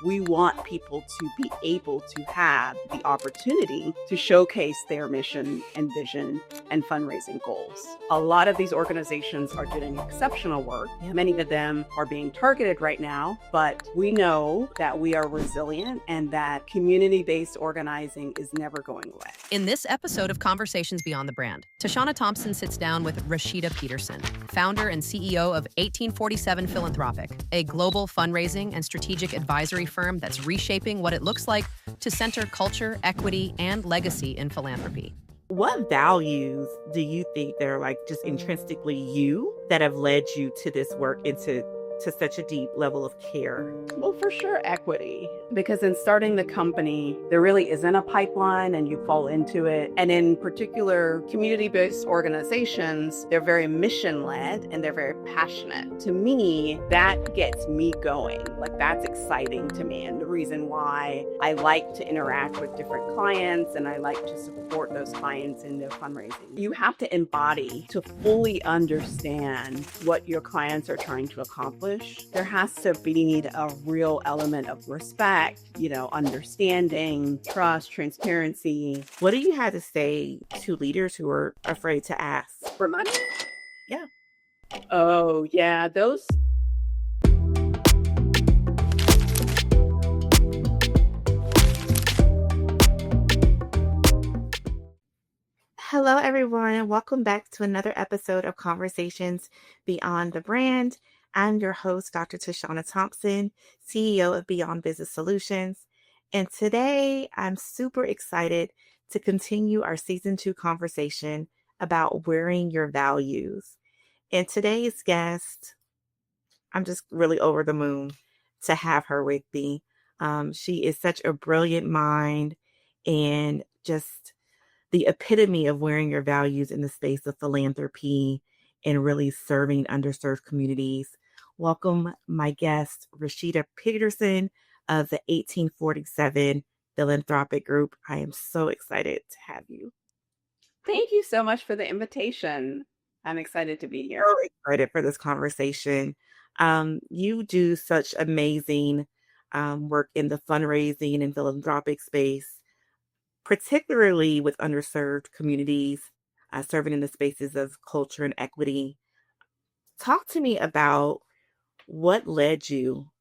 We want people to be able to have the opportunity to showcase their mission and vision and fundraising goals. A lot of these organizations are doing exceptional work. Many of them are being targeted right now, but we know that we are resilient and that community-based organizing is never going away. In this episode of Conversations Beyond the Brand, Tashana Thompson sits down with Rashida Petersen, founder and CEO of 1847 Philanthropic, a global fundraising and strategic advisory firm that's reshaping what it looks like to center culture, equity, and legacy in philanthropy. What values do you think that are like just intrinsically you that have led you to this work and to such a deep level of care? Well, for sure, equity. Because in starting the company, there really isn't a pipeline and you fall into it. And in particular, community-based organizations, they're very mission-led and they're very passionate. To me, that gets me going. Like, that's exciting to me. And the reason why I like to interact with different clients and I like to support those clients in their fundraising. You have to embody to fully understand what your clients are trying to accomplish. There has to be a real element of respect, understanding, trust, transparency. What do you have to say to leaders who are afraid to ask For money? Yeah. Oh, yeah, those. Hello, everyone. Welcome back to another episode of Conversations Beyond the Brand. I'm your host, Dr. Tashana Thompson, CEO of Beyond Business Solutions. And today I'm super excited to continue our season 2 conversation about wearing your values. And today's guest, I'm just really over the moon to have her with me. She is such a brilliant mind and just the epitome of wearing your values in the space of philanthropy and really serving underserved communities. Welcome my guest, Rashida Petersen of the 1847 Philanthropic Group. I am so excited to have you. Thank you so much for the invitation. I'm excited to be here. So excited for this conversation. You do such amazing work in the fundraising and philanthropic space, particularly with underserved communities, serving in the spaces of culture and equity. Talk to me about what led you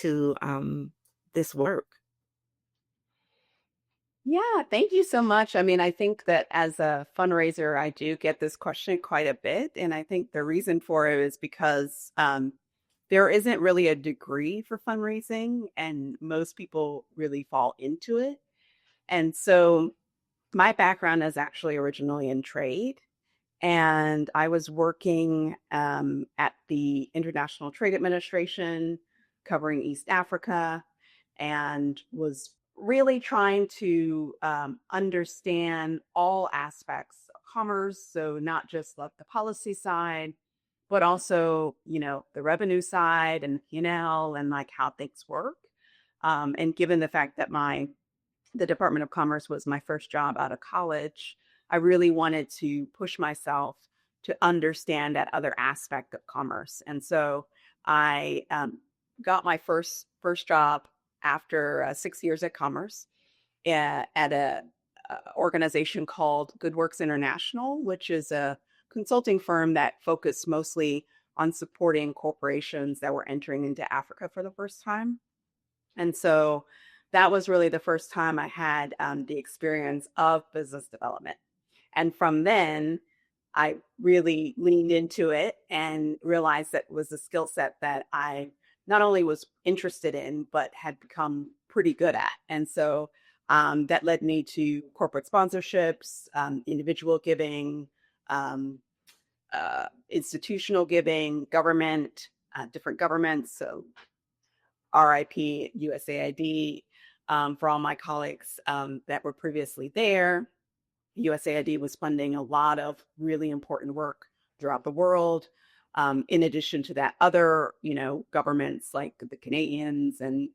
to this work. Yeah, thank you so much. I mean, I think that as a fundraiser, I do get this question quite a bit. And I think the reason for it is because there isn't really a degree for fundraising, and most people really fall into it. And so my background is actually originally in trade. And I was working at the International Trade Administration covering East Africa and was really trying to understand all aspects of commerce. So not just like the policy side, but also, the revenue side and P&L and like how things work. And given the fact that the Department of Commerce was my first job out of college, I really wanted to push myself to understand that other aspect of commerce. And so I got my first job after 6 years at Commerce at a organization called Good Works International, which is a consulting firm that focused mostly on supporting corporations that were entering into Africa for the first time. And so that was really the first time I had the experience of business development. And from then, I really leaned into it and realized that it was a skill set that I not only was interested in, but had become pretty good at. And so that led me to corporate sponsorships, individual giving, institutional giving, government, different governments. So RIP, USAID, for all my colleagues that were previously there. USAID was funding a lot of really important work throughout the world. In addition to that, other, governments like the Canadians and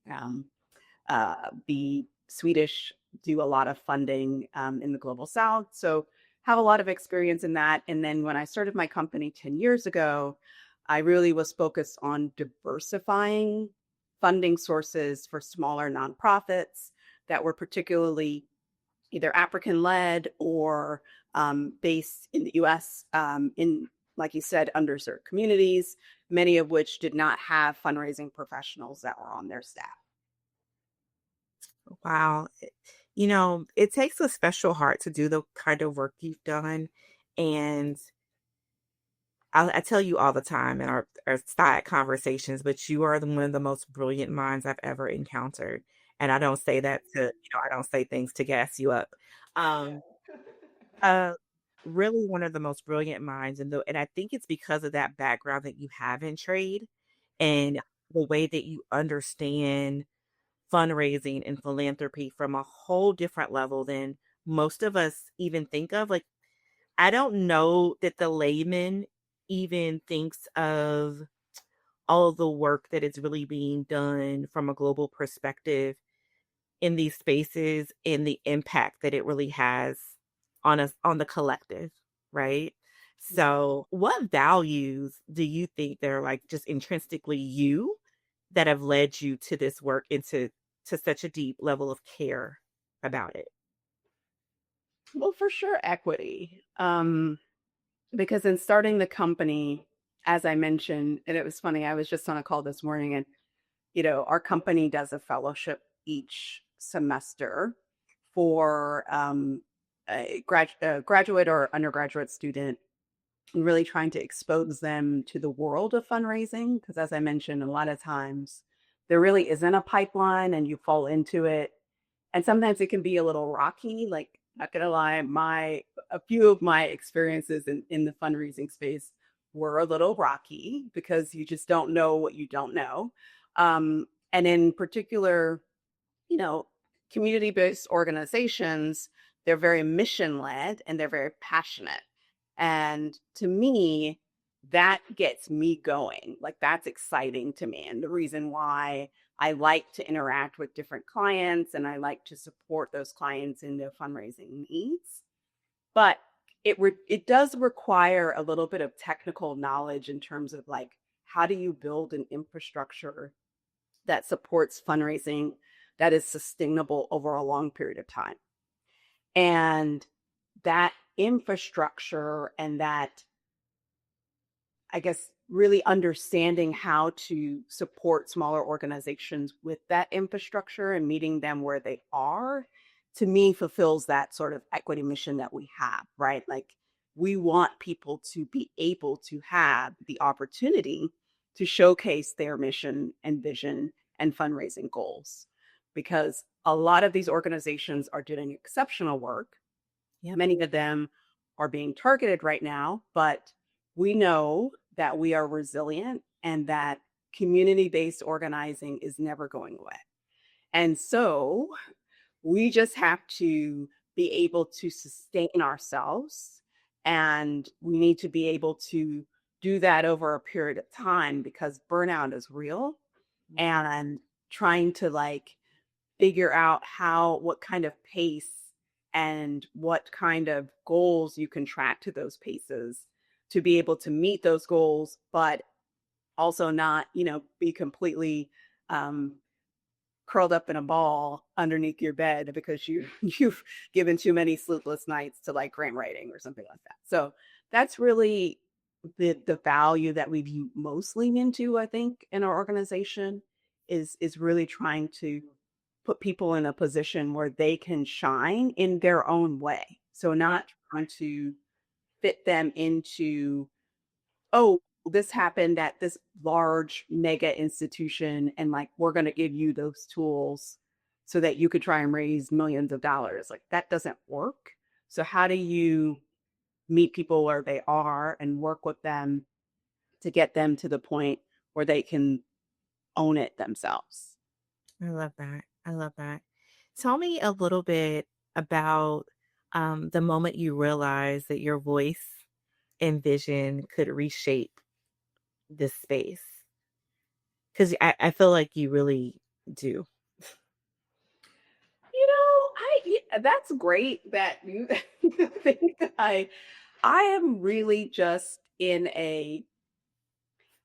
the Swedish do a lot of funding in the global South. So have a lot of experience in that. And then when I started my company 10 years ago, I really was focused on diversifying funding sources for smaller nonprofits that were particularly either African led or based in the US in, like you said, underserved communities, many of which did not have fundraising professionals that were on their staff. Wow. You know, it takes a special heart to do the kind of work you've done. And I tell you all the time in our side conversations, but you are one of the most brilliant minds I've ever encountered. And I don't say that I don't say things to gas you up. Um, uh, really one of the most brilliant minds. And I think it's because of that background that you have in trade and the way that you understand fundraising and philanthropy from a whole different level than most of us even think of. Like, I don't know that the layman even thinks of all of the work that is really being done from a global perspective in these spaces and the impact that it really has on us, on the collective, right? So, what values do you think they're like just intrinsically you that have led you to this work and to such a deep level of care about it? Well, for sure, equity. Because in starting the company, as I mentioned, and it was funny, I was just on a call this morning, and our company does a fellowship each semester for a graduate or undergraduate student, and really trying to expose them to the world of fundraising. Because as I mentioned, a lot of times there really isn't a pipeline and you fall into it. And sometimes it can be a little rocky. Like, not gonna lie, a few of my experiences in the fundraising space were a little rocky because you just don't know what you don't know. And in particular, you know, community-based organizations, they're very mission-led and they're very passionate. And to me, that gets me going. Like, that's exciting to me. And the reason why I like to interact with different clients and I like to support those clients in their fundraising needs. But it does require a little bit of technical knowledge in terms of, like, how do you build an infrastructure that supports fundraising that is sustainable over a long period of time. And that infrastructure and that, I guess, really understanding how to support smaller organizations with that infrastructure and meeting them where they are, to me, fulfills that sort of equity mission that we have, right? Like, we want people to be able to have the opportunity to showcase their mission and vision and fundraising goals, because a lot of these organizations are doing exceptional work. Yeah, many of them are being targeted right now, but we know that we are resilient and that community-based organizing is never going away. And so we just have to be able to sustain ourselves, and we need to be able to do that over a period of time because burnout is real. And trying to, like, figure out what kind of pace and what kind of goals you can track to those paces to be able to meet those goals, but also not, be completely um, curled up in a ball underneath your bed because you've given too many sleepless nights to, like, grant writing or something like that. So that's really the value that we've most leaned into, I think, in our organization is really trying to put people in a position where they can shine in their own way. So not trying to fit them into, oh, this happened at this large mega institution, and, like, we're going to give you those tools so that you could try and raise millions of dollars. Like, that doesn't work. So how do you meet people where they are and work with them to get them to the point where they can own it themselves? I love that. I love that. Tell me a little bit about the moment you realized that your voice and vision could reshape this space. Because I feel like you really do. That's great that you think that I am really just in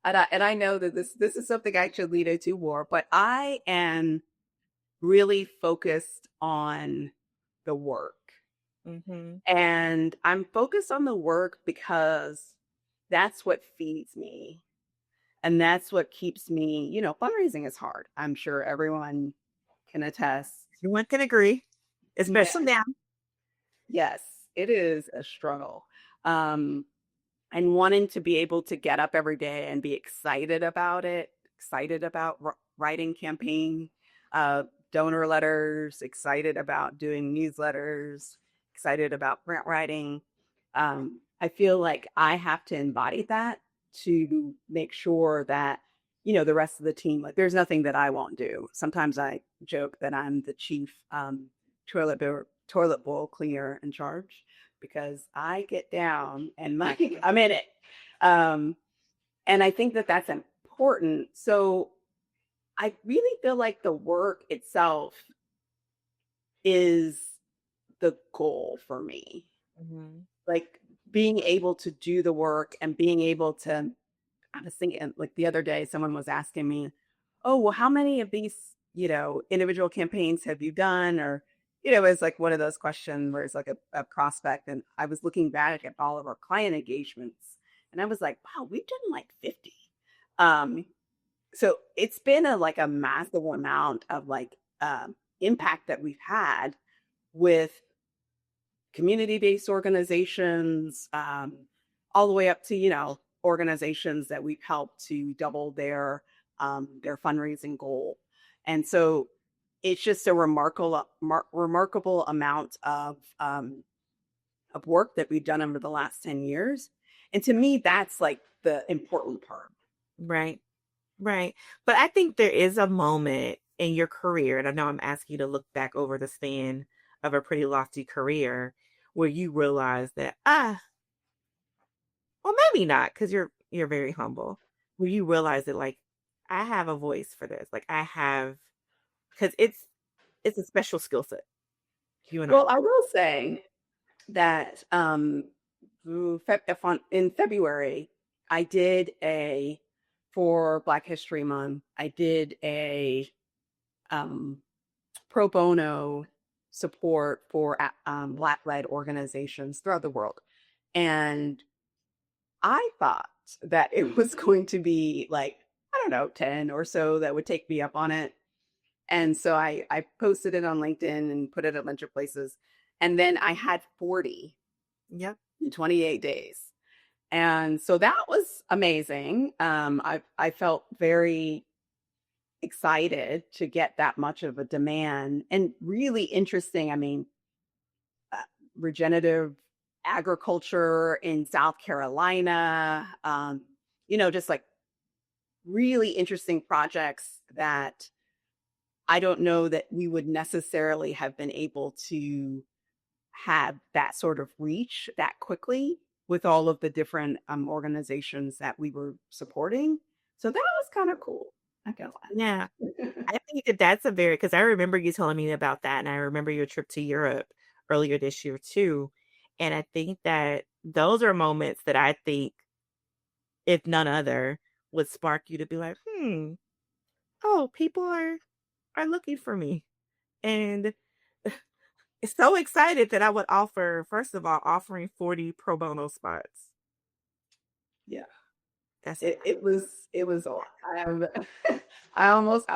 And I know that this is something I should lead into more, but I am really focused on the work. Mm-hmm. And I'm focused on the work because that's what feeds me. And that's what keeps me, fundraising is hard. I'm sure everyone can attest. Everyone can agree, Yeah. especially now. Yes, it is a struggle. Um, and wanting to be able to get up every day and be excited about it, excited about writing campaign, uh, donor letters, excited about doing newsletters, excited about grant writing. I feel like I have to embody that to make sure that, the rest of the team, like there's nothing that I won't do. Sometimes I joke that I'm the chief toilet bowl cleaner in charge because I get down and like I'm in it. Um, and I think that that's important. So I really feel like the work itself is the goal for me. Mm-hmm. Like being able to do the work and being able to, I was thinking like the other day, someone was asking me, oh, well, how many of these, individual campaigns have you done? Or, it's like one of those questions where it's like a prospect. And I was looking back at all of our client engagements and I was like, wow, we've done like 50. Um, so it's been like a massive amount of like impact that we've had with community-based organizations, all the way up to, organizations that we've helped to double their fundraising goal. And so it's just a remarkable amount of work that we've done over the last 10 years. And to me, that's like the important part. Right. Right. But I think there is a moment in your career, and I know I'm asking you to look back over the span of a pretty lofty career where you realize that, well, maybe not, because you're very humble, where you realize that like I have a voice for this. Like I have, because it's a special skill set. You and I. Well, I will say that in February, I did for Black History Month, I did a um, pro bono support for Black-led organizations throughout the world. And I thought that it was going to be like, I don't know, 10 or so that would take me up on it. And so I posted it on LinkedIn and put it a bunch of places. And then I had 40 Yep. in 28 days. And so that was amazing. I felt very excited to get that much of a demand and really interesting. I mean, regenerative agriculture in South Carolina, just like really interesting projects that I don't know that we would necessarily have been able to have that sort of reach that quickly with all of the different organizations that we were supporting. So that was kind of cool. I can't Yeah. lie. I think that that's a very, because I remember you telling me about that, and I remember your trip to Europe earlier this year too. And I think that those are moments that I think, if none other, would spark you to be like, oh, people are looking for me. And it's so excited that I would offer, first of all, offering 40 pro bono spots. Yeah. That's It was I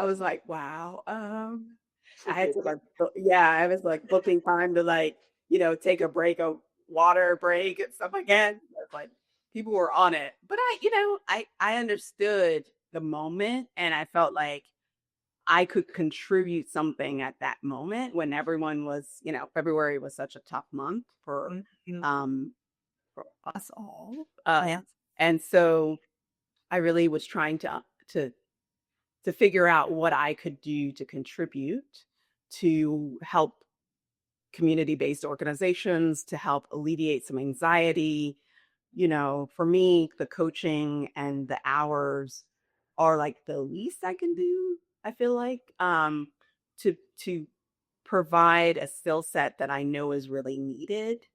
was like, wow. I had to like I was like booking time to like, take a water break and stuff again. It's like people were on it. But I understood the moment and I felt like I could contribute something at that moment when everyone was, February was such a tough month Mhm. um for us all. Yeah. And so I really was trying to figure out what I could do to contribute to help community-based organizations, to help alleviate some anxiety. For me, the coaching and the hours are like the least I can do, I feel like, to provide a skill set that I know is really needed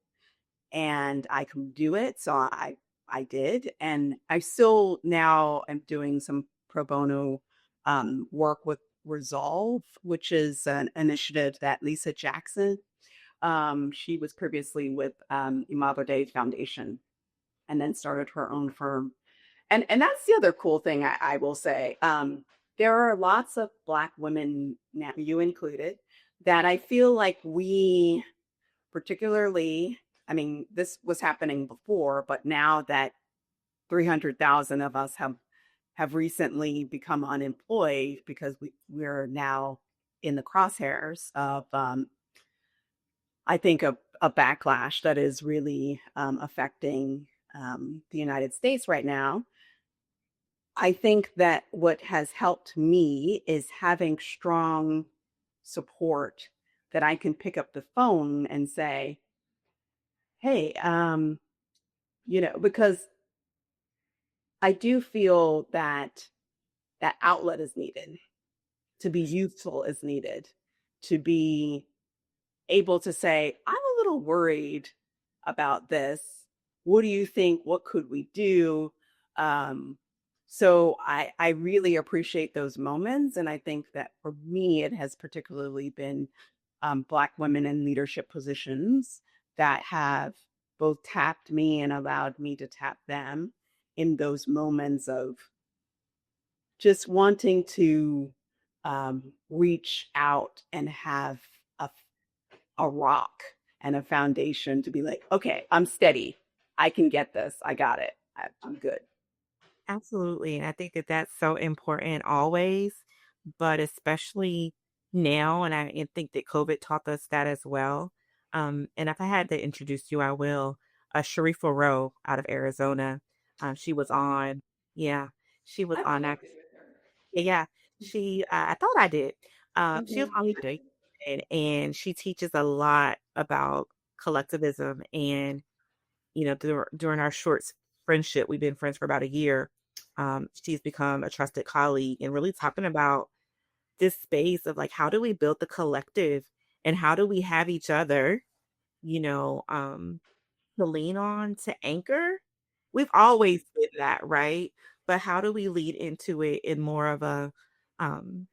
and I can do it. So I did. And I still now am doing some pro bono work with Resolve, which is an initiative that Lisa Jackson, she was previously with Imago Dei Foundation and then started her own firm. And that's the other cool thing I will say. There are lots of Black women, now you included, that I feel like we particularly, I mean, this was happening before, but now that 300,000 of us have recently become unemployed because we're now in the crosshairs of, I think, a backlash that is really affecting the United States right now. I think that what has helped me is having strong support that I can pick up the phone and say, hey, because I do feel that that outlet is needed, to be useful is needed, to be able to say, I'm a little worried about this. What do you think? What could we do? So I really appreciate those moments. And I think that for me, it has particularly been Black women in leadership positions that have both tapped me and allowed me to tap them in those moments of just wanting to reach out and have a rock and a foundation to be like, okay, I'm steady. I can get this. I got it. I'm good. Absolutely. And I think that that's so important always, but especially now. And I think that COVID taught us that as well. And if I had to introduce you, I will. Sharifa Rowe out of Arizona. She was on. Yeah, she was I've on. connected with her. Yeah, I thought I did. She was Mhm. on today, and she teaches a lot about collectivism. And during our short friendship, we've been friends for about a year. She's become a trusted colleague and really talking about this space of like, how do we build the collective and how do we have each other, you know, um, to lean on, to anchor. We've always been that, right? But how do we lead into it in more of um,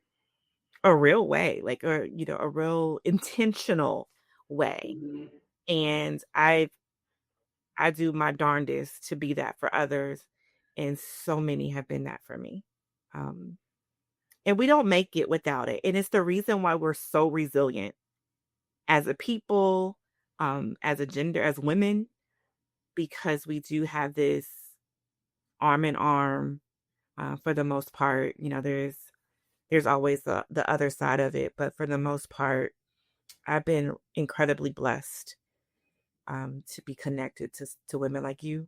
a real way, like, or, a real intentional way? Mhm. And I do my darndest to be that for others, and so many have been that for me. Um, and we don't make it without it. And it's the reason why we're so resilient as a people, as a gender, as women, because we do have this arm in arm. For the most part, there's always the other side of it, but for the most part, I've been incredibly blessed to be connected to women like you,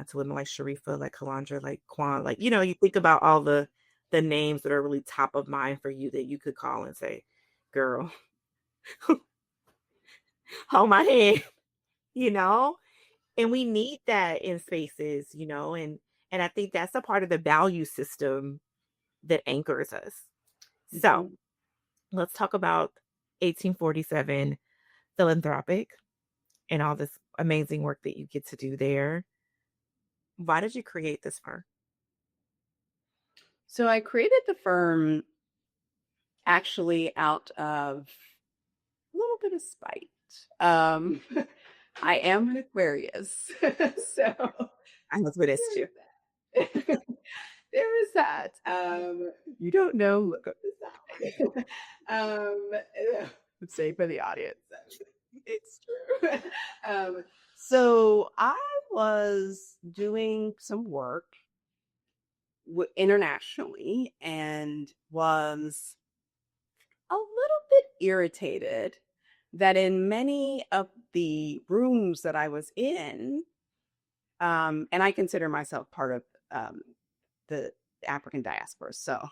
to women like Sharifa, like Kalandra, like Kwan. Like, you think about all the names that are really top of mind for you that you could call and say, girl, hold my hand, you know? And we need that in spaces, and I think that's a part of the value system that anchors us. So Mhm. let's talk about 1847 Philanthropic and all this amazing work that you get to do there. Why did you create this firm? So I created the firm actually out of a little bit of spite. Um, I am an Aquarius, so I was with this there too. is that. There is that. You don't know. Look up the side. um, say for the audience, it's true. So I was doing some work internationally and was a little bit irritated that in many of the rooms that I was in, and I consider myself part of the African diaspora. So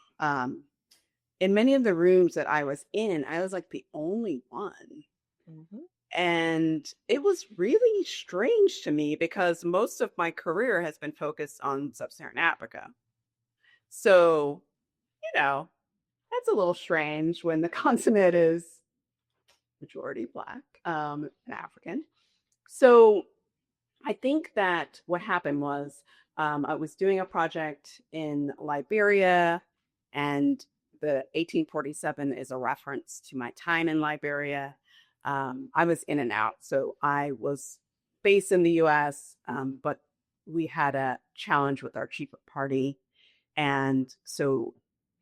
in many of the rooms that I was in, I was like the only one. Mhm. And it was really strange to me because most of my career has been focused on sub Saharan Africa. So, you know, that's a little strange when the continent is majority Black and African. So I think that what happened was I was doing a project in Liberia, and the 1847 is a reference to my time in Liberia. I was in and out. So I was based in the US, but we had a challenge with our chief of party. And so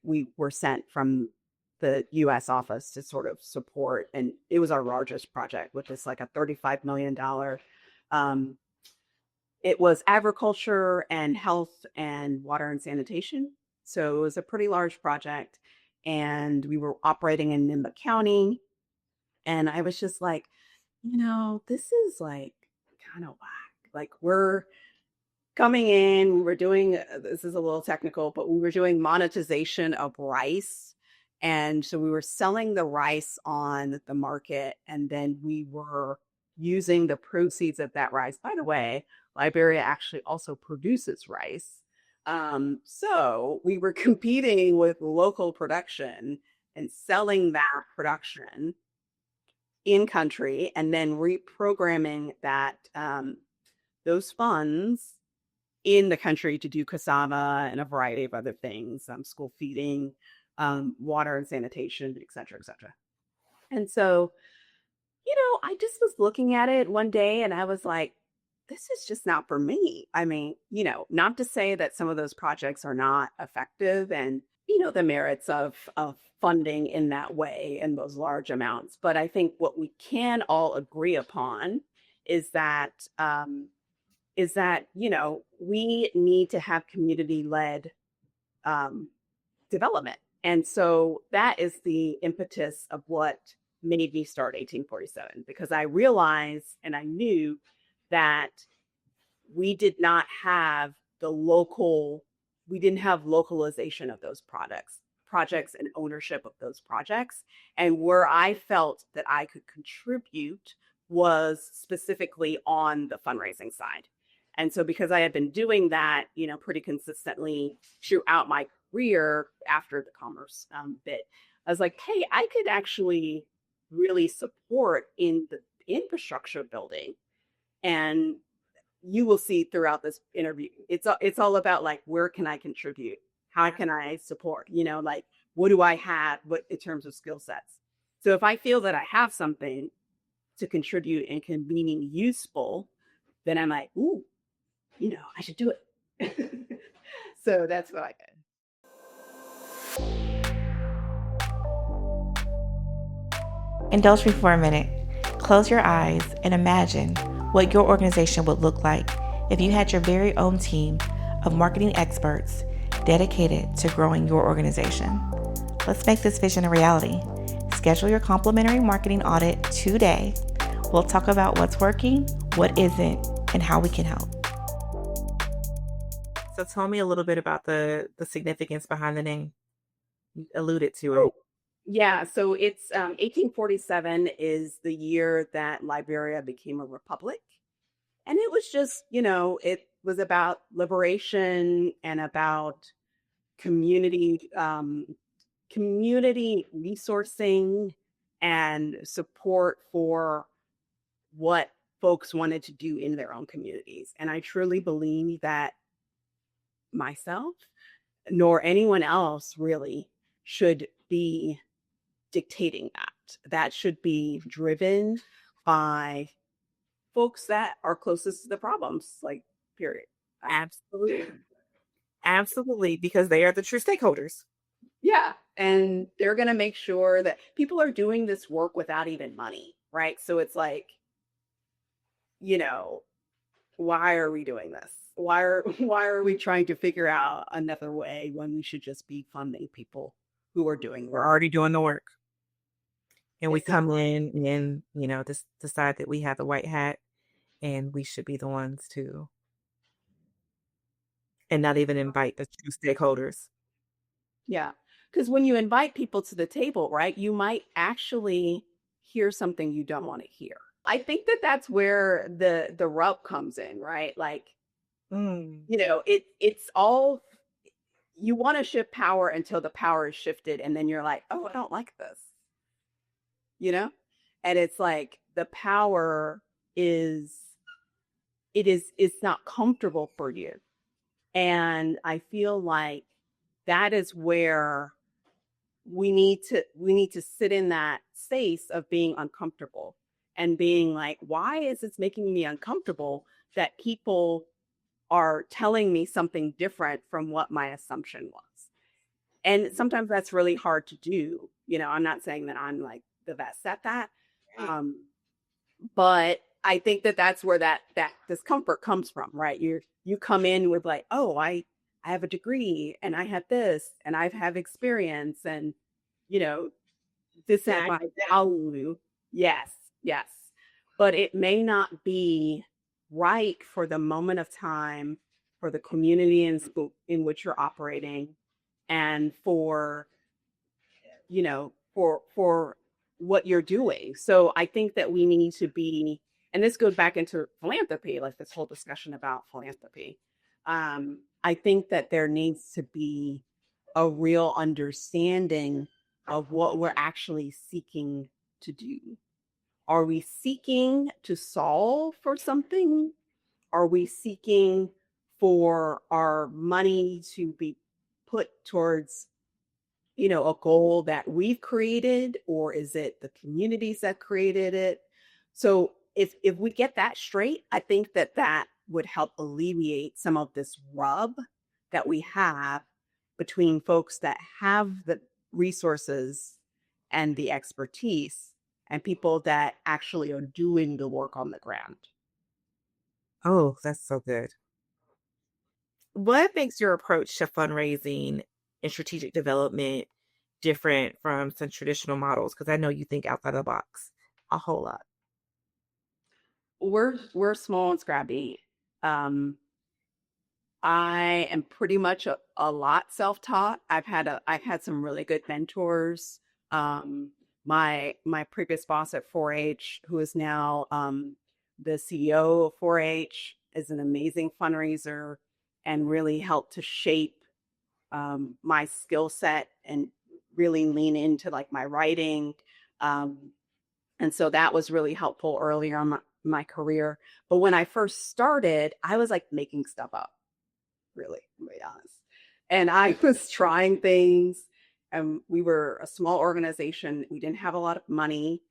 we were sent from the US office to sort of support. And it was our largest project, which is like a $35 million. Um, it was agriculture and health and water and sanitation. So it was a pretty large project. And we were operating in Nimba County. And I was just like, this is like kind of whack. Like we're coming in, we were doing, this is a little technical, but we were doing monetization of rice. And so we were selling the rice on the market, and then we were using the proceeds of that rice. By the way, Liberia actually also produces rice. So we were competing with local production and selling that production in country, and then reprogramming that those funds in the country to do cassava and a variety of other things, school feeding, water and sanitation, et cetera, et cetera. And so, I just was looking at it one day and I was like, this is just not for me. I mean, not to say that some of those projects are not effective and, the merits of funding in that way in those large amounts. But I think what we can all agree upon is that, we need to have community-led development. And so that is the impetus of what made me start 1847, because I realized and I knew that we did not have we didn't have localization of those projects and ownership of those projects. And where I felt that I could contribute was specifically on the fundraising side. And so because I had been doing that, pretty consistently throughout my career after the commerce bit, I was like, hey, I could actually really support in the infrastructure building. And you will see throughout this interview, it's all about like, where can I contribute? How can I support? Like, what do I have in terms of skill sets? So if I feel that I have something to contribute and can be useful, then I'm like, ooh, I should do it. So that's what I did. Indulge me for a minute. Close your eyes and imagine what your organization would look like if you had your very own team of marketing experts dedicated to growing your organization. Let's make this vision a reality. Schedule your complimentary marketing audit today. We'll talk about what's working, what isn't, and how we can help. So tell me a little bit about the significance behind the name. You alluded to it. Yeah, so it's 1847 is the year that Liberia became a republic. And it was just, it was about liberation and about community resourcing and support for what folks wanted to do in their own communities. And I truly believe that myself nor anyone else really should be dictating that. That should be driven by folks that are closest to the problems, like, period. Absolutely. Absolutely, because they are the true stakeholders. Yeah. And they're going to make sure that people are doing this work without even money, right? So it's like, why are we doing this? Why are we trying to figure out another way when we should just be funding people who are doing We're already doing the work. And we come in and, decide that we have the white hat and we should be the ones to, and not even invite the true stakeholders. Yeah. Because when you invite people to the table, right, you might actually hear something you don't want to hear. I think that that's where the rub comes in, right? Like, it's all, you want to shift power until the power is shifted. And then you're like, oh, I don't like this, and it's like the power is it's not comfortable for you. And I feel like that is where we need to sit in that space of being uncomfortable and being like, why is this making me uncomfortable that people are telling me something different from what my assumption was? And sometimes that's really hard to do. I'm not saying that I'm like the best at that. Um, but I think that that's where that discomfort comes from, right? You come in with like, oh, I have a degree and I have this and I have experience and you know this at my value. Yes, yes. But it may not be right for the moment of time, for the community in which you're operating, and for what you're doing. So I think that we need to be, and this goes back into philanthropy, like this whole discussion about philanthropy. I think that there needs to be a real understanding of what we're actually seeking to do. Are we seeking to solve for something? Are we seeking for our money to be put towards a goal that we've created, or is it the communities that created it? So if we get that straight, I think that would help alleviate some of this rub that we have between folks that have the resources and the expertise and people that actually are doing the work on the ground. Oh, that's so good. What makes your approach to fundraising and strategic development different from some traditional models? Because I know you think outside the box a whole lot. We're small and scrappy. Um, I am pretty much a lot self-taught. I've had some really good mentors. My previous boss at 4-H, who is now the CEO of 4-H, is an amazing fundraiser and really helped to shape my skill set and really lean into like my writing. Um, and so that was really helpful early on my career. But when I first started, I was like making stuff up, really, to be honest. And I was trying things. And we were a small organization. We didn't have a lot of money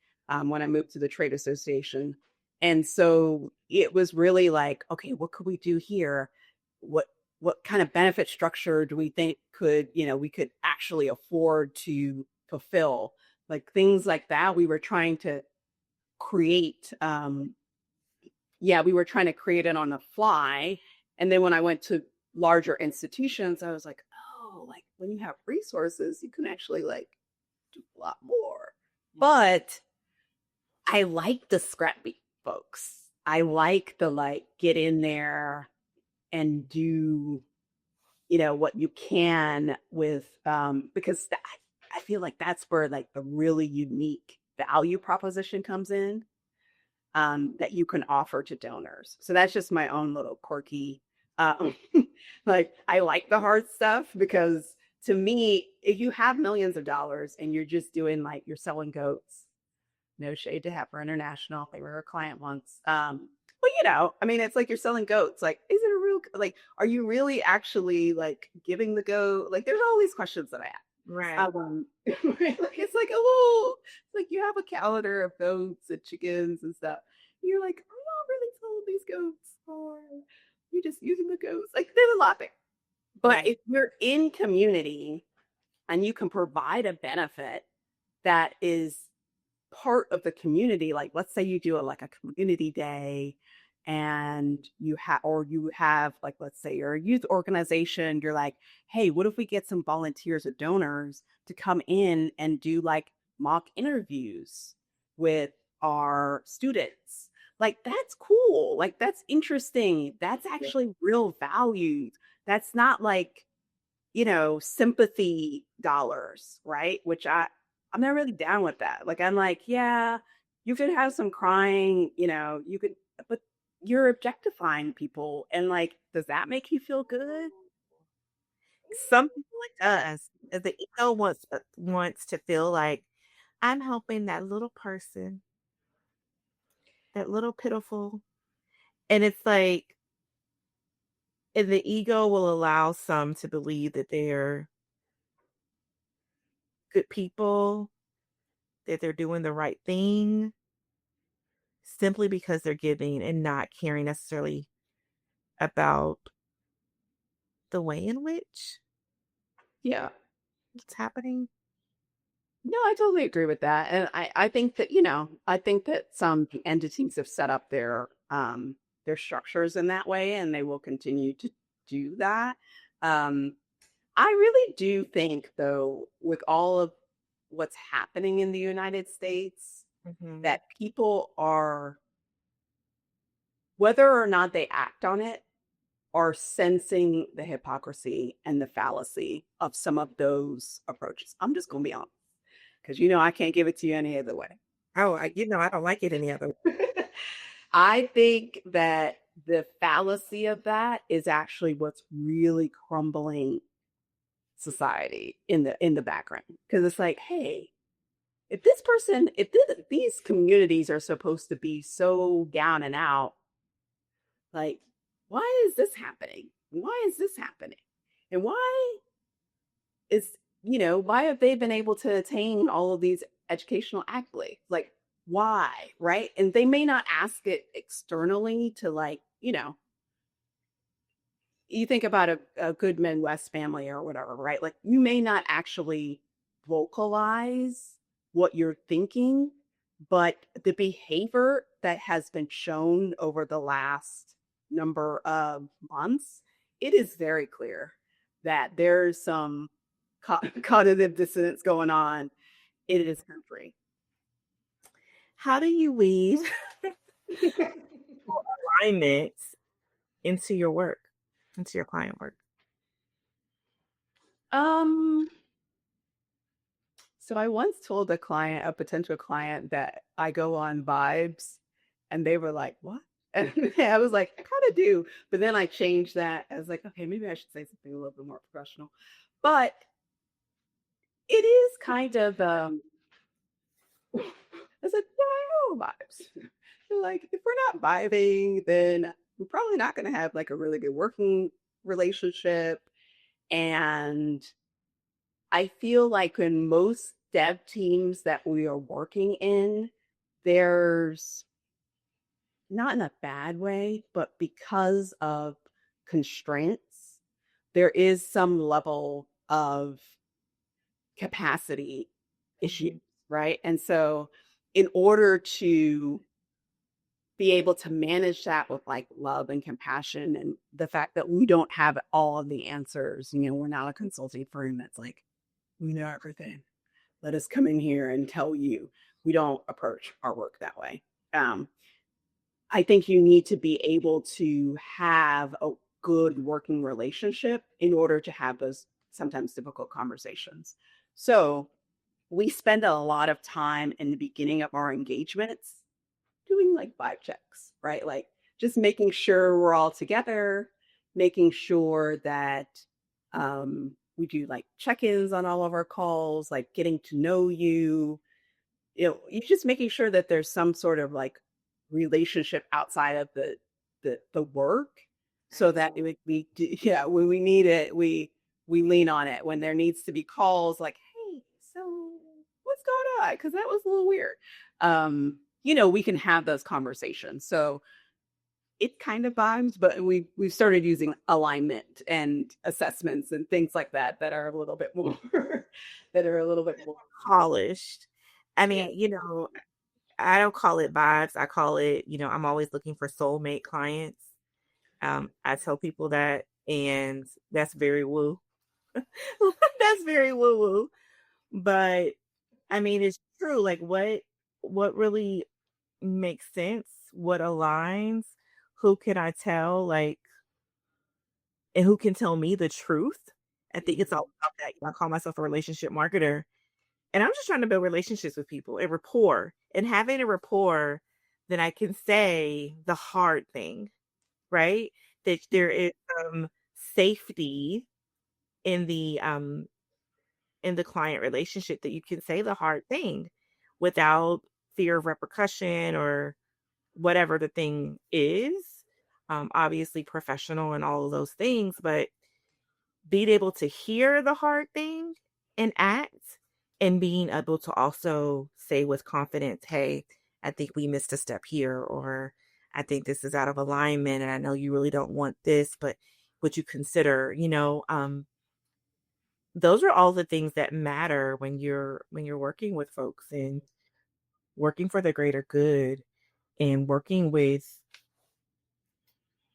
when I moved to the trade association. And so it was really like, okay, what could we do here? What what kind of benefit structure do we think we could actually afford to fulfill? Like things like that. We were trying to create we were trying to create it on the fly. And then when I went to larger institutions, I was like, oh, like when you have resources, you can actually like do a lot more. But I like the scrappy folks. I like the like get in there and do what you can with because I feel like that's where like the really unique value proposition comes in that you can offer to donors. So that's just my own little quirky, um, like I like the hard stuff because to me, if you have millions of dollars and you're just doing like you're selling goats, no shade to Heifer International, they were a client once. But I mean, it's like you're selling goats. Like, is it a real, like, are you really actually like giving the goat? Like, there's all these questions that I have. Right. Right? Like it's like a little, it's like you have a calendar of goats and chickens and stuff. You're like, are y'all really selling these goats, or you just using the goats? Like there's a lot there. But if you're in community and you can provide a benefit that is part of the community, like let's say you do like a community day and you have like, let's say you're a youth organization, you're like, hey, what if we get some volunteers or donors to come in and do like mock interviews with our students? Like that's cool, like that's interesting, that's actually real value. That's not like sympathy dollars, right? Which I'm not really down with that. Like I'm like, yeah, you could have some crying, you could, but you're objectifying people, and like, does that make you feel good? Some people it does. The ego wants to feel like I'm helping that little person, that little pitiful And it's like, and the ego will allow some to believe that they're good people, that they're doing the right thing simply because they're giving and not caring necessarily about the way in which Yeah. it's happening. No, I totally agree with that. And I think that, I think that some entities have set up their structures in that way, and they will continue to do that. Um, I really do think, though, with all of what's happening in the United States, Mm-hmm. that people are, whether or not they act on it, are sensing the hypocrisy and the fallacy of some of those approaches. I'm just going to be honest, because I can't give it to you any other way. Oh, I don't like it any other way. I think that the fallacy of that is actually what's really crumbling society in the background, because it's like, hey, if these communities are supposed to be so down and out, like, why is this happening? Why is this happening? And is why have they been able to attain all of these educational accolades? Like, why? Right? And they may not ask it externally to, like, you think about a Goodman West family or whatever, right? Like, you may not actually vocalize what you're thinking, but the behavior that has been shown over the last number of months, it is very clear that there's some cognitive dissonance going on in this country. How do you weave alignment into your work, into your client work? Um, So I once told a potential client, that I go on vibes, and they were like, "What?" And I was like, "I kind of do," but then I changed that. I was like, "Okay, maybe I should say something a little bit more professional." But it is kind of, I said, "Yeah, I know vibes." They're like, if we're not vibing, then we're probably not going to have like a really good working relationship. And I feel like in most dev teams that we are working in, there's, not in a bad way, but because of constraints, there is some level of capacity issues, Mhm. right? And so, in order to be able to manage that with like love and compassion, and the fact that we don't have all of the answers, we're not a consulting firm that's like, we know everything, let us come in here and tell you. We don't approach our work that way. Um, I think you need to be able to have a good working relationship in order to have those sometimes difficult conversations. So we spend a lot of time in the beginning of our engagements doing like vibe checks, right? Like, just making sure we're all together, making sure that we do like check-ins on all of our calls, like getting to know you. You're just making sure that there's some sort of like relationship outside of the work, so that yeah, when we need it, we lean on it. When there needs to be calls, like, hey, so what's going on? Because that was a little weird. We can have those conversations. So it kind of vibes, but we've started using alignment and assessments and things like that, that are a little bit more that are a little bit more. Polished. I Yeah. mean, I don't call it vibes. I call it, I'm always looking for soulmate clients. I tell people that, and that's very woo. That's very woo woo. But I mean, it's true. Like, what really makes sense? What aligns? Who can I tell? Like, and who can tell me the truth? I think it's all about that. I call myself a relationship marketer. And I'm just trying to build relationships with people and rapport. And having a rapport, then I can say the hard thing, right? That there is safety in the client relationship, that you can say the hard thing without fear of repercussion or whatever the thing is. obviously professional and all of those things, but being able to hear the hard thing and act, and being able to also say with confidence, hey, I think we missed a step here, or I think this is out of alignment, and I know you really don't want this, but would you consider, those are all the things that matter when you're working with folks and working for the greater good, and working with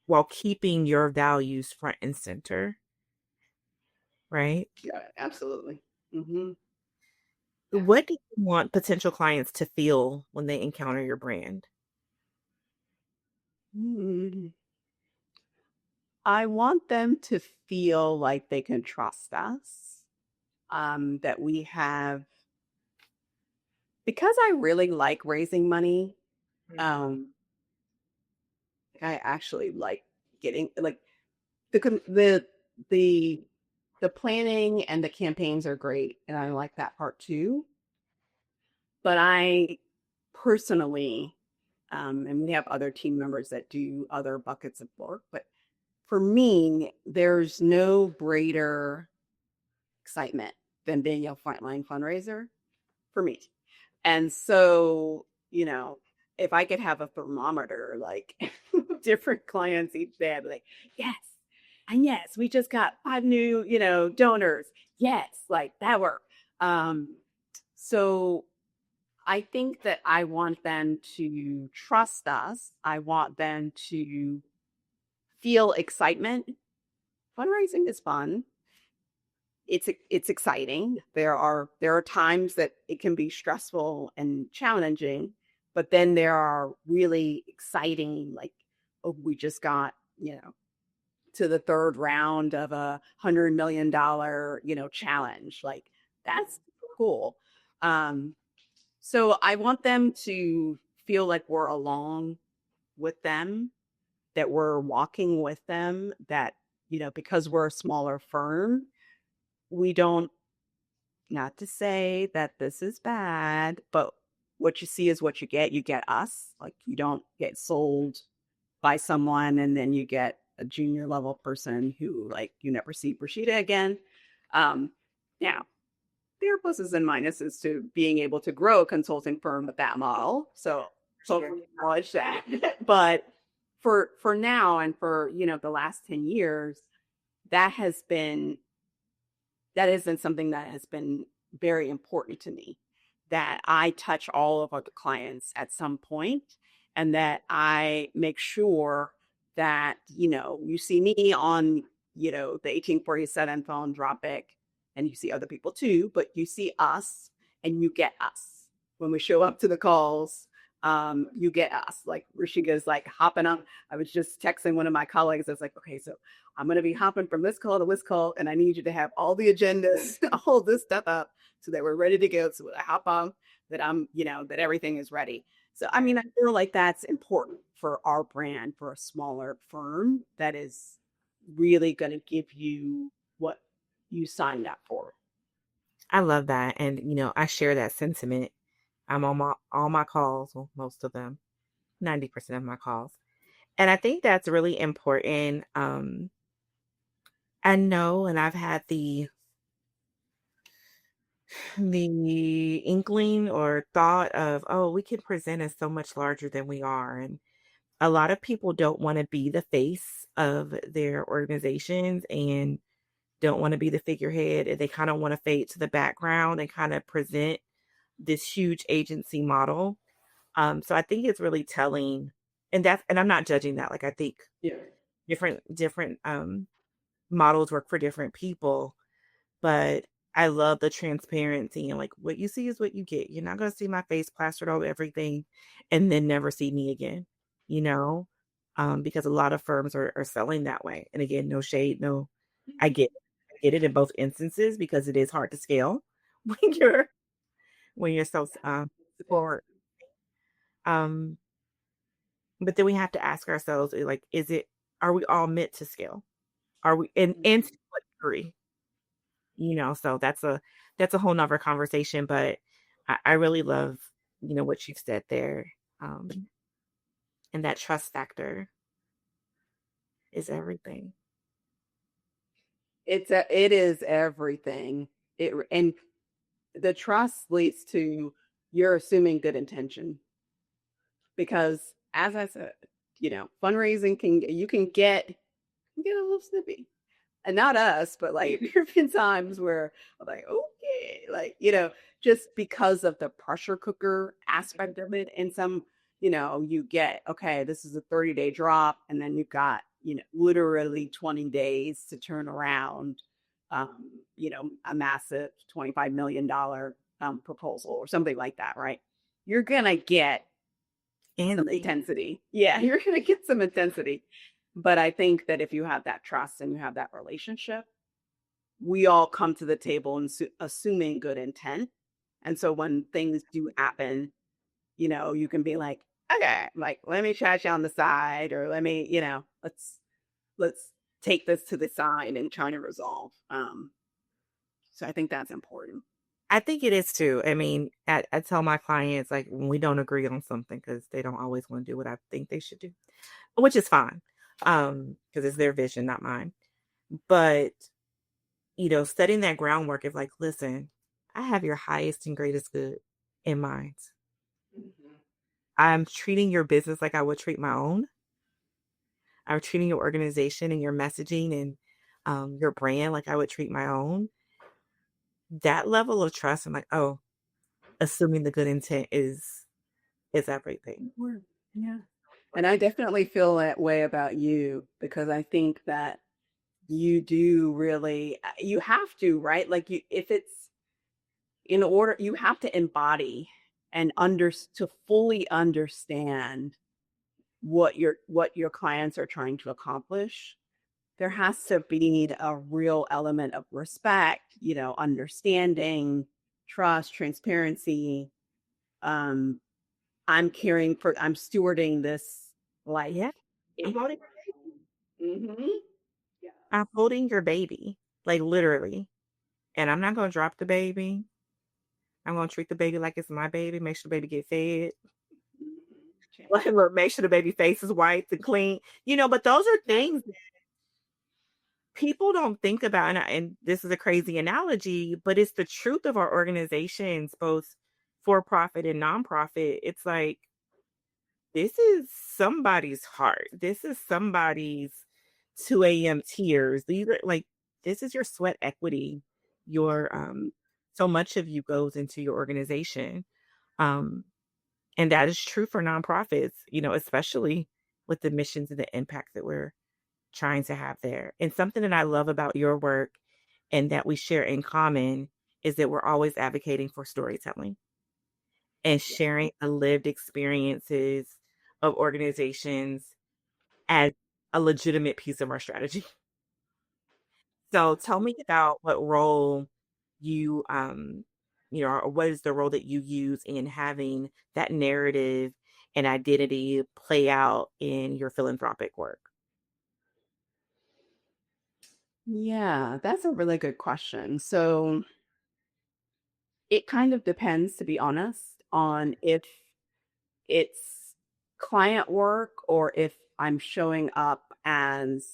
while keeping your values front and center, right? Yeah, absolutely. Hmm. What do you want potential clients to feel when they encounter your brand? I want them to feel like they can trust us, that we have, because I really like raising money. Um, I actually like getting like the con- the the planning and the campaigns are great, and I like that part too. But I personally, and we have other team members that do other buckets of work, but for me, there's no greater excitement than being a frontline fundraiser for me. And so, if I could have a thermometer, like different clients each day, I'd be like, yes. And yes, we just got 5 new, donors. Yes, like that worked. So I think that I want them to trust us. I want them to feel excitement. Fundraising is fun. It's exciting. There are times that it can be stressful and challenging, but then there are really exciting, like, oh, we just got, to the third round of $100 million, challenge. Like, that's cool. So I want them to feel like we're along with them, that we're walking with them, that, because we're a smaller firm, we don't, not to say that this is bad, but what you see is what you get. You get us. Like, you don't get sold by someone and then you get a junior level person who, like, you never see Rashida again. Um, Now, there are pluses and minuses to being able to grow a consulting firm with that model. So totally acknowledge that. But for now and for, the last 10 years, that has been that has been something that has been very important to me, that I touch all of our clients at some point, and that I make sure that, you see me on, the 1847 philanthropic, and you see other people too, but you see us and you get us. When we show up to the calls, you get us. Like, Rashida's like hopping up. I was just texting one of my colleagues. I was like, okay, so I'm going to be hopping from this call to this call, and I need you to have all the agendas, all this stuff up so that we're ready to go. So when I hop on, that that everything is ready. So, I mean, I feel like that's important for our brand, for a smaller firm that is really going to give you what you signed up for. I love that. And, I share that sentiment. I'm on all my calls, well, most of them, 90% of my calls. And I think that's really important. I know, and I've had the inkling or thought of, oh, we can present as so much larger than we are. And a lot of people don't want to be the face of their organizations and don't want to be the figurehead. And they kind of want to fade to the background and kind of present this huge agency model. So I think it's really telling, and I'm not judging that. Like, I think Yeah. different models work for different people, but I love the transparency, and like, what you see is what you get. You're not going to see my face plastered over everything and then never see me again, you know, because a lot of firms are selling that way. And again, no shade, no, I get it in both instances because it is hard to scale when you're so forward. Um, but then we have to ask ourselves, like, are we all meant to scale? Are we, and to what degree? So that's a whole nother conversation, but I really love, what you've said there. And that trust factor. is everything. It is everything. And the trust leads to you're assuming good intention because, as I said, fundraising you can get a little snippy, and not us, but like there have been times where I'm like, okay, like just because of the pressure cooker aspect of it, and some, you get okay, this is a 30-day drop, and then you've got literally 20 days to turn around a massive $25 million proposal or something like that, right? You're gonna get some intensity. Yeah, you're gonna get some intensity. But I think that if you have that trust and you have that relationship, we all come to the table and assuming good intent. And so when things do happen, you can be like, okay, like let me chat you on the side, or let me, let's take this to the side and try to resolve. So I think that's important. I think it is too. I mean, I tell my clients like when we don't agree on something because they don't always want to do what I think they should do, which is fine, because it's their vision, not mine. But setting that groundwork of like, listen, I have your highest and greatest good in mind. Mm-hmm. I'm treating your business like I would treat my own. I'm treating your organization and your messaging and your brand like I would treat my own. That level of trust, I'm like, oh, assuming the good intent is everything. Yeah. And I definitely feel that way about you because I think that you do really, you have to, right? Like if it's in order, you have to embody and to fully understand what your clients are trying to accomplish. There has to be a real element of respect, understanding, trust, transparency. Um, I'm stewarding this life. Yeah. I'm holding, Mm-hmm. Yeah. I'm holding your baby, like literally. And I'm not going to drop the baby. I'm going to treat the baby like it's my baby, make sure the baby get fed. Like, look, make sure the baby face is white and clean. But those are things people don't think about. And this is a crazy analogy, but it's the truth of our organizations, both for profit and nonprofit. It's like, this is somebody's heart. This is somebody's 2 a.m. tears. These are like, this is your sweat equity. Your so much of you goes into your organization. Um, and that is true for nonprofits, especially with the missions and the impact that we're trying to have there. And something that I love about your work and that we share in common is that we're always advocating for storytelling and sharing the lived experiences of organizations as a legitimate piece of our strategy. So tell me about what role you, or what is the role that you use in having that narrative and identity play out in your philanthropic work? Yeah, that's a really good question. So it kind of depends, to be honest, on if it's client work or if I'm showing up as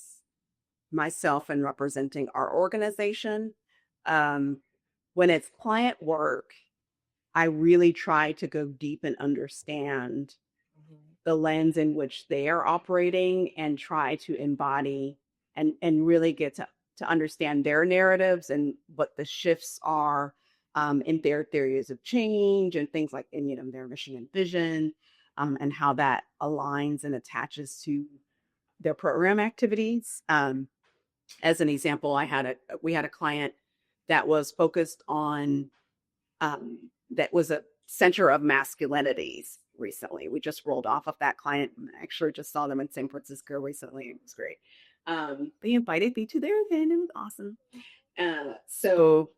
myself and representing our organization. Um, when it's client work, I really try to go deep and understand the lens in which they are operating and try to embody and really get to understand their narratives and what the shifts are in their theories of change and things like in their mission and vision, and how that aligns and attaches to their program activities. As an example, we had a client that was focused on that was a center of masculinities recently. We just rolled off of that client. I actually just saw them in San Francisco recently. It was great. They invited me to their event. It was awesome. So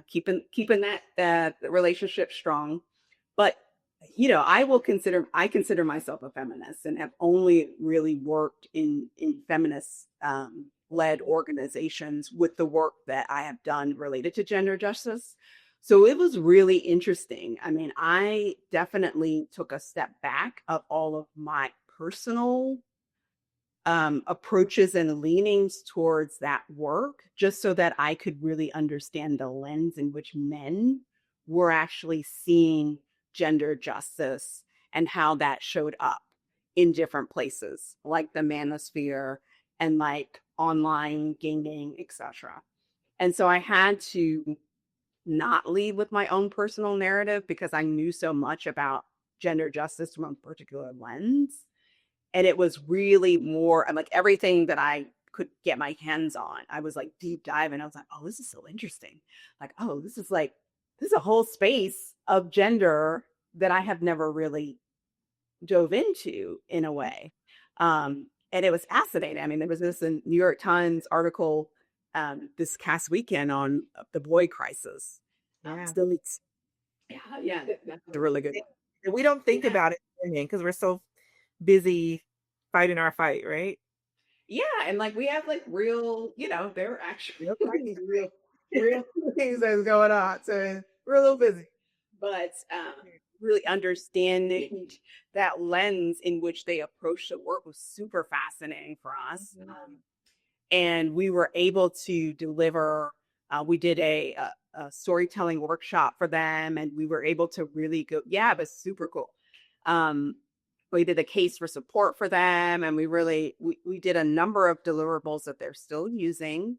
keeping that relationship strong, but I consider myself a feminist and have only really worked in feminist led organizations with the work that I have done related to gender justice. So it was really interesting. I mean, I definitely took a step back of all of my personal approaches and leanings towards that work, just so that I could really understand the lens in which men were actually seeing gender justice and how that showed up in different places, like the manosphere and like online gaming, etc. And so I had to not lead with my own personal narrative because I knew so much about gender justice from a particular lens. And it was really more, I'm like everything that I could get my hands on. I was like deep diving. I was like, oh, this is so interesting. Like, oh, this is a whole space of gender that I have never really dove into in a way. And it was fascinating. I mean, there was this New York Times article this past weekend on the boy crisis. Yeah. Yeah, that's a really good one. And we don't think about it because we're so busy fighting our fight, right? Yeah, and like we have like real, there are actually real things that's going on. So we're a little busy. But really understanding that lens in which they approach the work was super fascinating for us. And we were able to deliver, we did a storytelling workshop for them, and we were able to really go, yeah, it was super cool. We did a case for support for them, and we did a number of deliverables that they're still using.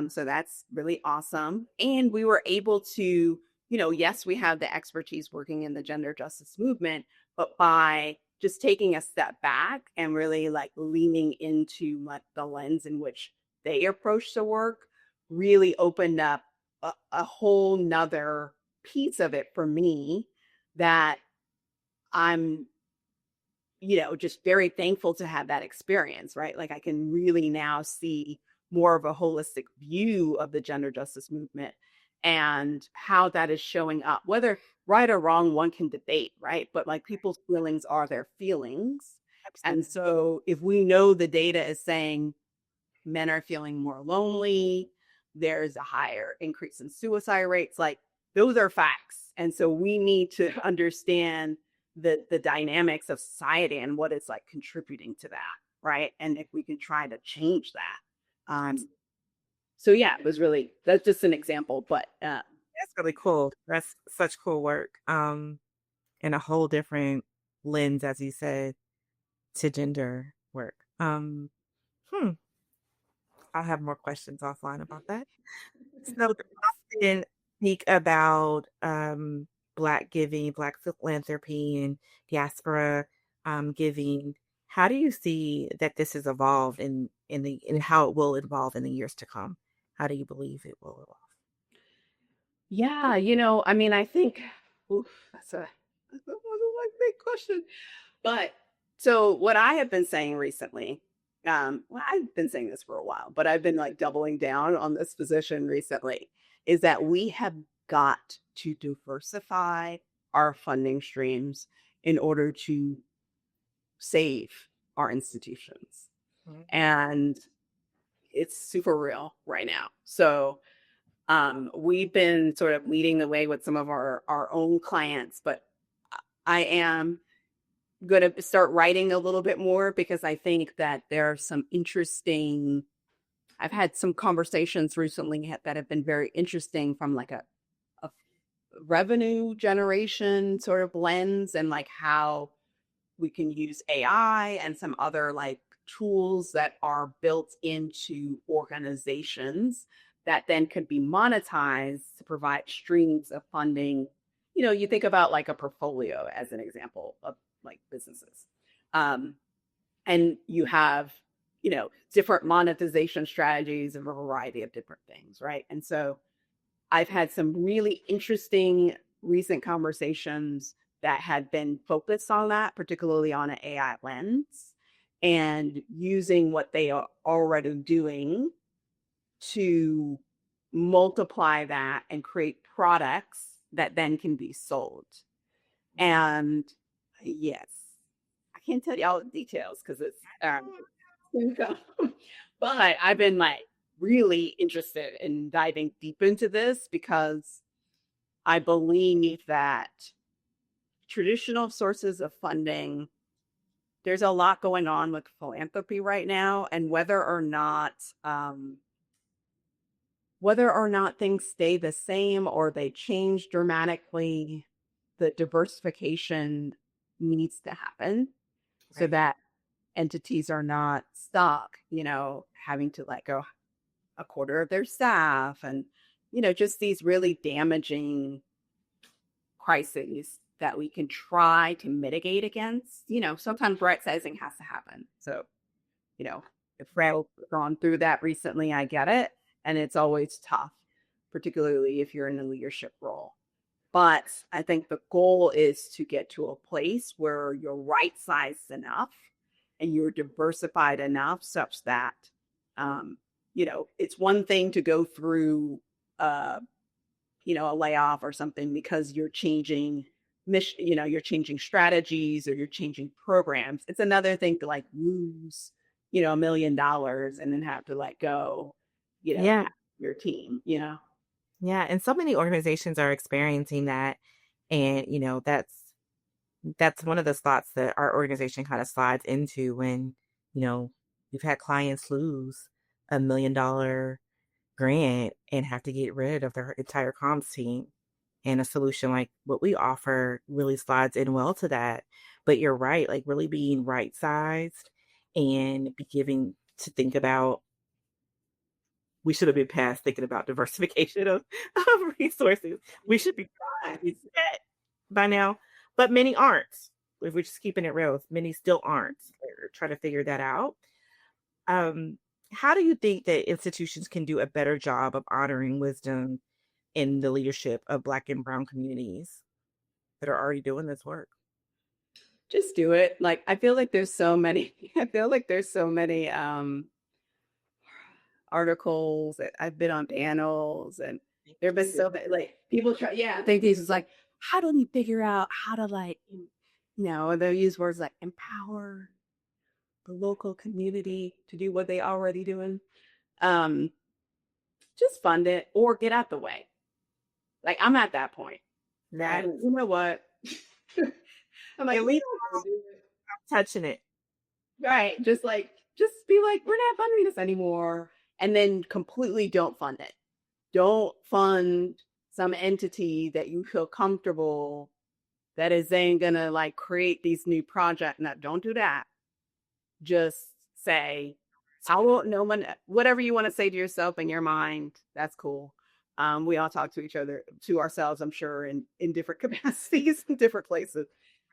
So that's really awesome. And we were able to, yes, we have the expertise working in the gender justice movement, but by just taking a step back and really like leaning into what the lens in which they approach the work really opened up a whole nother piece of it for me that I'm just very thankful to have that experience, right? Like I can really now see more of a holistic view of the gender justice movement and how that is showing up. Whether right or wrong, one can debate, right? But like people's feelings are their feelings. Absolutely. And so if we know the data is saying men are feeling more lonely, there's a higher increase in suicide rates, like those are facts. And so we need to understand the dynamics of society and what it's like contributing to that, right? And if we can try to change that. So yeah, that's just an example, but That's really cool. That's such cool work. And a whole different lens, as you said, to gender work. Hmm. I'll have more questions offline about that. So often speak about Black giving, Black philanthropy, and diaspora giving. How do you see that this has evolved in how it will evolve in the years to come? How do you believe it will evolve? yeah, I mean, I think that's a big question. But so what I have been saying recently, well, I've been saying this for a while, but I've been like doubling down on this position recently, is that we have got to diversify our funding streams in order to save our institutions. Mhm. And it's super real right now. So we've been sort of leading the way with some of our own clients, but I am going to start writing a little bit more because I think that there are some interesting, I've had some conversations recently that have been very interesting from like a revenue generation sort of lens and like how we can use AI and some other like tools that are built into organizations that then could be monetized to provide streams of funding. You think about like a portfolio as an example of like businesses. And you have, different monetization strategies of a variety of different things, right? And so I've had some really interesting recent conversations that had been focused on that, particularly on an AI lens, and using what they are already doing to multiply that and create products that then can be sold. And yes, I can't tell you all the details because it's but I've been like really interested in diving deep into this because I believe that traditional sources of funding there's a lot going on with philanthropy right now, and whether or not things stay the same or they change dramatically, the diversification needs to happen so Right. that entities are not stuck, having to let go a quarter of their staff and, just these really damaging crises that we can try to mitigate against. Sometimes right sizing has to happen. So, you know, if Right. we've gone through that recently, I get it. And it's always tough, particularly if you're in a leadership role. But I think the goal is to get to a place where you're right sized enough and you're diversified enough such that, um, it's one thing to go through, a layoff or something because you're changing mission, you're changing strategies or you're changing programs. It's another thing to like lose, $1 million and then have to let go, Yeah. your team, Yeah. And so many organizations are experiencing that. And, that's one of the spots that our organization kind of slides into when, we've had clients lose $1 million grant and have to get rid of their entire comms team. And a solution like what we offer really slides in well to that. But you're right, like really being right sized and be giving to think about, we should have been past thinking about diversification of resources. We should be set by now, but many aren't. If we're just keeping it real, many still aren't. They're trying to figure that out. Um, how do you think that institutions can do a better job of honoring wisdom in the leadership of Black and Brown communities that are already doing this work? just do it. Like, I feel like there's so many, I feel like there's so many, articles that I've been on panels and there have been so many, like people try, yeah, I think these is like, how do we figure out how to like, they'll use words like empower the local community to do what they already doing. Um, just fund it or get out the way. Like I'm at that point. That You know what? I'm like, at least touching it. right. Just be like, we're not funding this anymore. And then completely don't fund it. Don't fund some entity that you feel comfortable that is then gonna like create these new projects. Now, don't do that. Just say, I won't no one whatever you want to say to yourself in your mind, that's cool. We all talk to each other, to ourselves, I'm sure, in different capacities, in different places.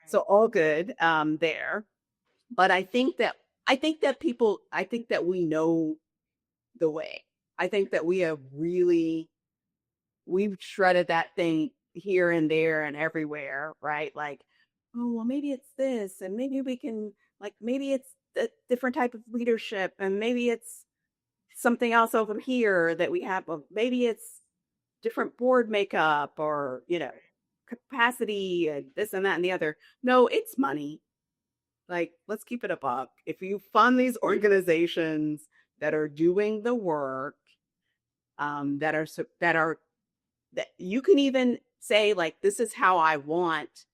So all good there. But I think that we know the way. I think that we've shredded that thing here and there and everywhere, right? Like, oh, well, maybe it's this, and maybe we can, like, maybe it's a different type of leadership, and maybe it's something else over here that we have, or maybe it's different board makeup or, capacity, and this and that and the other. No, it's money. Like, let's keep it a buck. If you fund these organizations that are doing the work, that you can even say like, this is how I want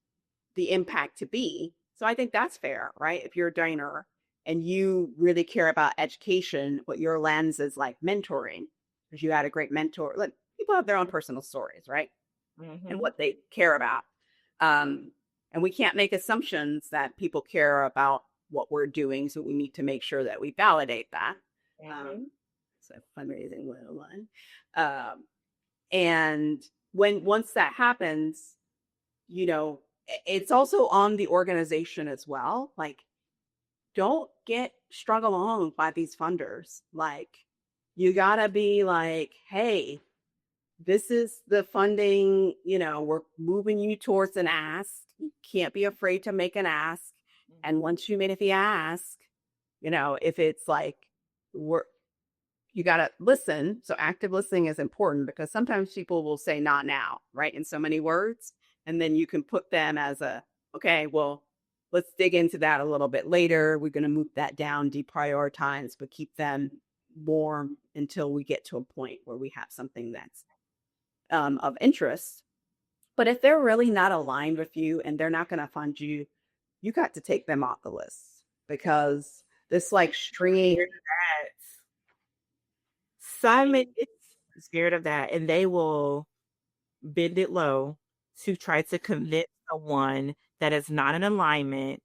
the impact to be. So I think that's fair, right? If you're a donor and you really care about education, but your lens is like mentoring, because you had a great mentor. Like people have their own personal stories, right? And what they care about. And we can't make assumptions that people care about what we're doing. So we need to make sure that we validate that. So fundraising 101. And once that happens, it's also on the organization as well. Like, don't get strung along by these funders. Like, you gotta be like, hey, this is the funding, we're moving you towards an ask. You can't be afraid to make an ask. And once you make the ask, if it's like, you got to listen. So active listening is important because sometimes people will say not now, right? In so many words. And then you can put them as okay, well, let's dig into that a little bit later. We're going to move that down, deprioritize, but keep them warm until we get to a point where we have something that's of interest. But if they're really not aligned with you and they're not going to fund you, you got to take them off the list. because this like stringy. Scared of that. Simon is scared of that, and they will bend it low to try to convince someone that is not in alignment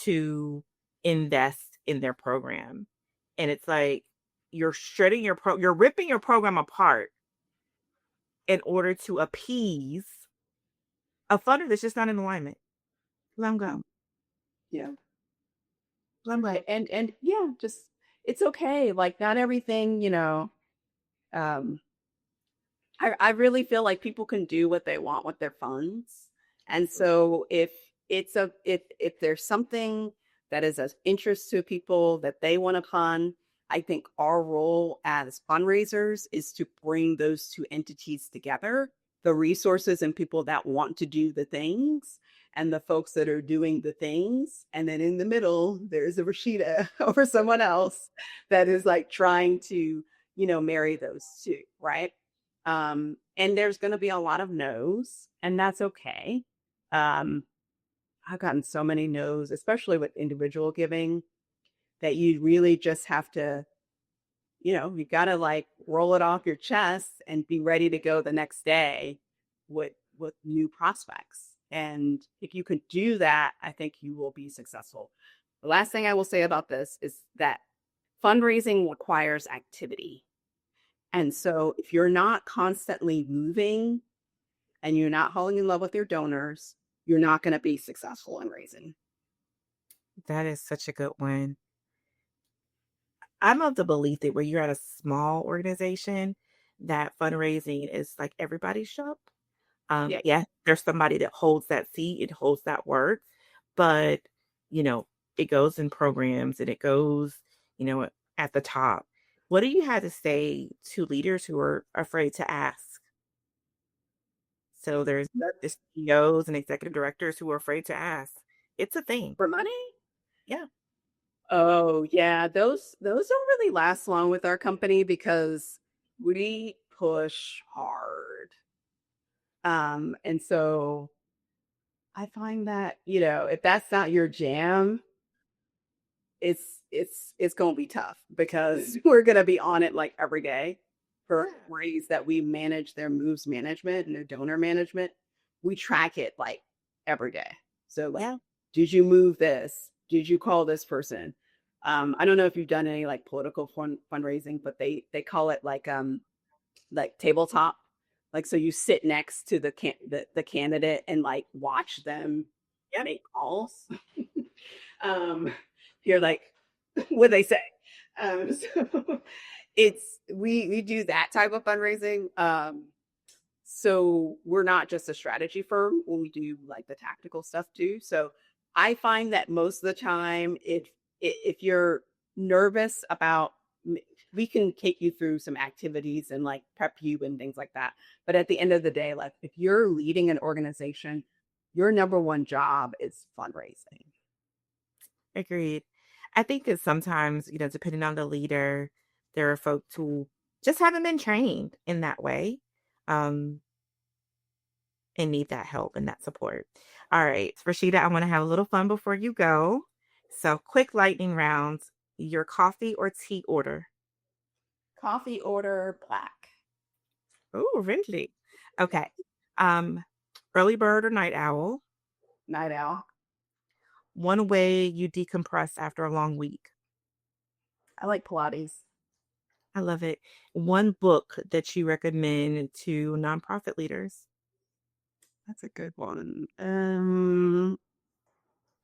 to invest in their program. And it's like you're shredding you're ripping your program apart in order to appease a funder that's just not in alignment. Let them go. Yeah. Let them go. And yeah, just it's okay. Like not everything, um I really feel like people can do what they want with their funds. And so if there's something that is of interest to people that they want to fund, I think our role as fundraisers is to bring those two entities together, the resources and people that want to do the things and the folks that are doing the things. And then in the middle, there's a Rashida or someone else that is like trying to, marry those two, right? And there's going to be a lot of no's, and that's okay. I've gotten so many no's, especially with individual giving, that you really just have to, you got to like roll it off your chest and be ready to go the next day with new prospects. And if you could do that, I think you will be successful. The last thing I will say about this is that fundraising requires activity. And so if you're not constantly moving and you're not falling in love with your donors, you're not going to be successful in raising. That is such a good one. I'm of the belief that when you're at a small organization, that fundraising is like everybody's shop. Yeah, there's somebody that holds that seat, it holds that work, but it goes in programs and it goes, at the top. What do you have to say to leaders who are afraid to ask? So there's the CEOs and executive directors who are afraid to ask. It's a thing. For money? Yeah. Oh, yeah. Those don't really last long with our company because we push hard. And so I find that, if that's not your jam, it's going to be tough because we're going to be on it like every day for ways that we manage their moves management and their donor management. We track it like every day. So like, did you move this? Did you call this person? I don't know if you've done any like political fundraising, but they call it like tabletop. Like, so you sit next to the candidate and like watch them make calls. You're like, what they say. So we do that type of fundraising. So we're not just a strategy firm when we do like the tactical stuff too. So I find that most of the time, if you're nervous about, we can take you through some activities and like prep you and things like that. But at the end of the day, like if you're leading an organization, your number one job is fundraising. Agreed. I think that sometimes, depending on the leader, there are folks who just haven't been trained in that way, and need that help and that support. All right, Rashida, I want to have a little fun before you go. So quick lightning rounds. Your coffee or tea order? Coffee order black. Oh, really? Okay. Early bird or night owl? Night owl. One way you decompress after a long week? I like Pilates. I love it. One book that you recommend to nonprofit leaders? That's a good one.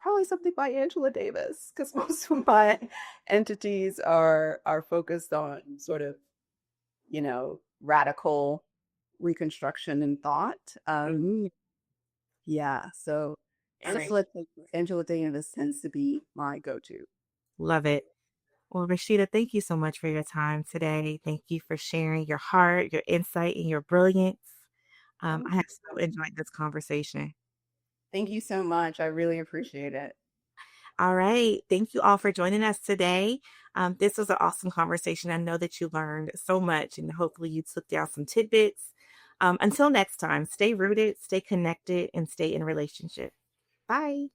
Probably something by Angela Davis, because most of my entities are focused on sort of, radical reconstruction and thought. Yeah, so Angela Davis tends to be my go-to. Love it. Well, Rashida, thank you so much for your time today. Thank you for sharing your heart, your insight, and your brilliance. I have so enjoyed this conversation. Thank you so much. I really appreciate it. All right. Thank you all for joining us today. This was an awesome conversation. I know that you learned so much and hopefully you took down some tidbits. Until next time, stay rooted, stay connected, and stay in relationship. Bye.